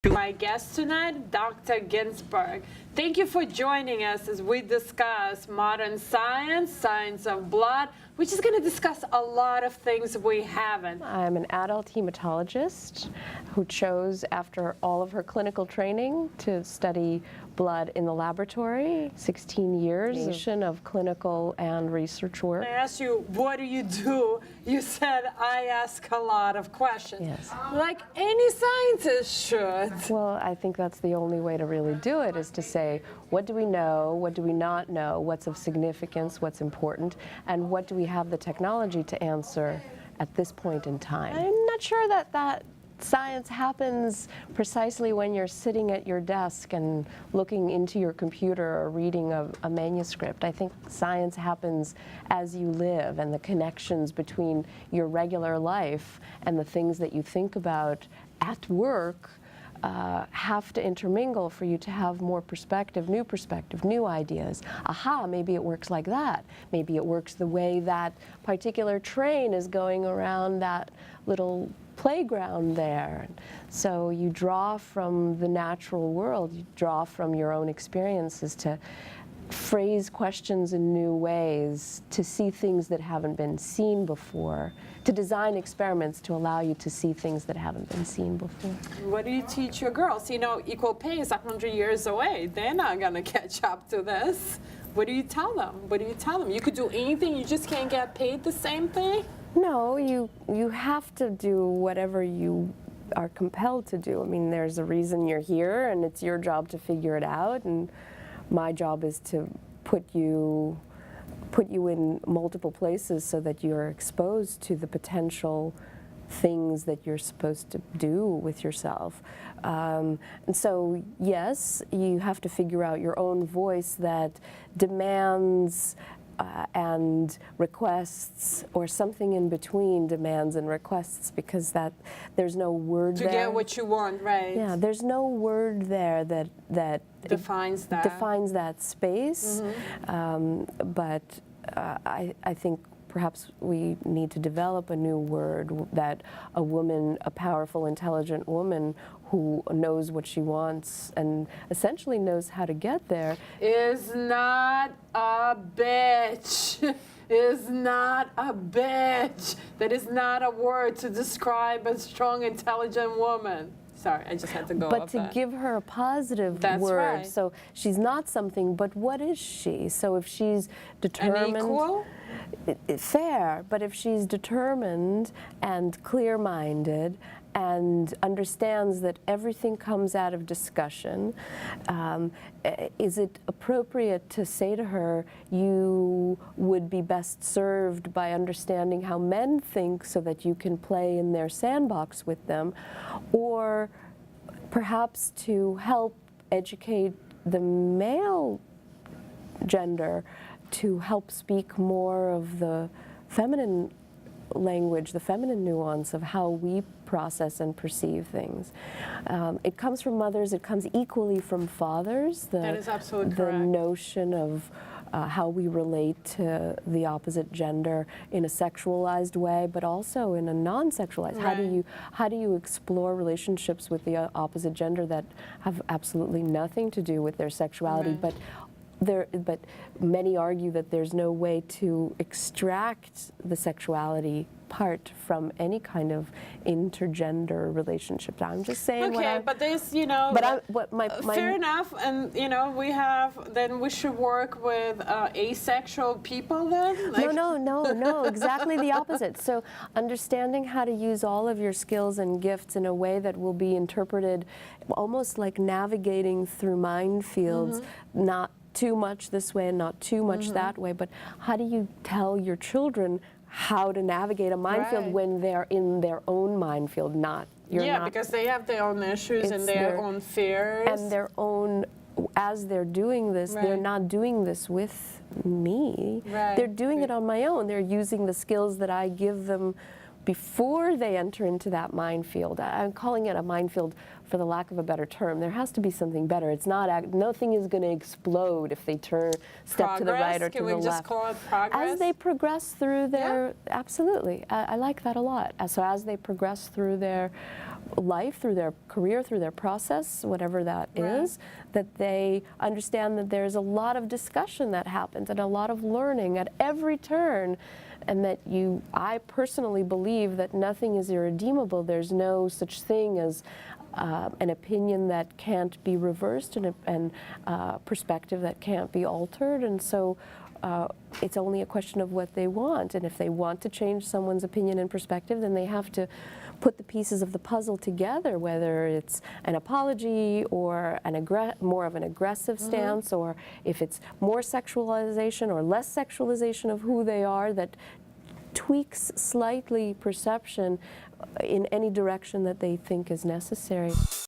My guest tonight, Dr. Ginzburg. Thank you for joining us as we discuss modern science, science of blood. We're just going to discuss a lot of things we haven't. I'm an adult hematologist who chose, after all of her clinical training, to study blood in the laboratory. 16 years of clinical and research work. I asked you, what do? You said, I ask a lot of questions. Yes. Like any scientist should. Well, I think that's the only way to really do it, is to say, what do we know, what do we not know, what's of significance, what's important, and what do we have the technology to answer at this point in time. I'm not sure that science happens precisely when you're sitting at your desk and looking into your computer or reading a manuscript. I think science happens as you live, and the connections between your regular life and the things that you think about at work have to intermingle for you to have more perspective, new ideas. Aha, maybe it works like that. Maybe it works the way that particular train is going around that little playground there. So you draw from the natural world, you draw from your own experiences to phrase questions in new ways, to see things that haven't been seen before, to design experiments to allow you to see things that haven't been seen before. What do you teach your girls? You know, equal pay is 100 years away. They're not going to catch up to this. What do you tell them? What do you tell them? You could do anything, you just can't get paid the same thing? No, you have to do whatever you are compelled to do. I mean, there's a reason you're here, and it's your job to figure it out, and my job is to put you in multiple places so that you're exposed to the potential things that you're supposed to do with yourself. And so, yes, you have to figure out your own voice that demands and requests, or something in between demands and requests, because there's no word there. To get what you want, right? Yeah, there's no word there that defines that space. But I think perhaps we need to develop a new word, that a woman, a powerful, intelligent woman who knows what she wants and essentially knows how to get there, is not a bitch. Is not a bitch. That is not a word to describe a strong, intelligent woman. Sorry, I just had to go. But to give her a positive word. Right. So she's not something, but what is she? So if she's determined, an equal? Fair, but if she's determined and clear-minded and understands that everything comes out of discussion, is it appropriate to say to her, you would be best served by understanding how men think so that you can play in their sandbox with them, or perhaps to help educate the male gender to help speak more of the feminine language, the feminine nuance of how we process and perceive things. It comes from mothers, it comes equally from fathers. That is absolutely correct. The notion of how we relate to the opposite gender in a sexualized way, but also in a non-sexualized. Right. How do you explore relationships with the opposite gender that have absolutely nothing to do with their sexuality, right. But many argue that there's no way to extract the sexuality part from any kind of intergender relationship. I'm just saying. Okay, but there's, you know. But fair enough, and you know, then we should work with asexual people then. Like, No, exactly the opposite. So understanding how to use all of your skills and gifts in a way that will be interpreted almost like navigating through minefields, not too much this way and not too much that way, but how do you tell your children how to navigate a minefield when they're in their own minefield, because they have their own issues and their own fears. And their own, as they're doing this, they're not doing this with me. Right. They're doing it on my own. They're using the skills that I give them before they enter into that minefield. I'm calling it a minefield for the lack of a better term. There has to be something better. It's not, nothing is going to explode if they step to the right or to the left. Can we just call it progress? As they progress through their, absolutely. I like that a lot. So as they progress through their life, through their career, through their process, whatever that is, that they understand that there's a lot of discussion that happens and a lot of learning at every turn, and that I personally believe that nothing is irredeemable. There's no such thing as an opinion that can't be reversed and perspective that can't be altered, and so it's only a question of what they want. And if they want to change someone's opinion and perspective, then they have to put the pieces of the puzzle together, whether it's an apology or more of an aggressive stance, or if it's more sexualization or less sexualization of who they are that tweaks slightly perception in any direction that they think is necessary.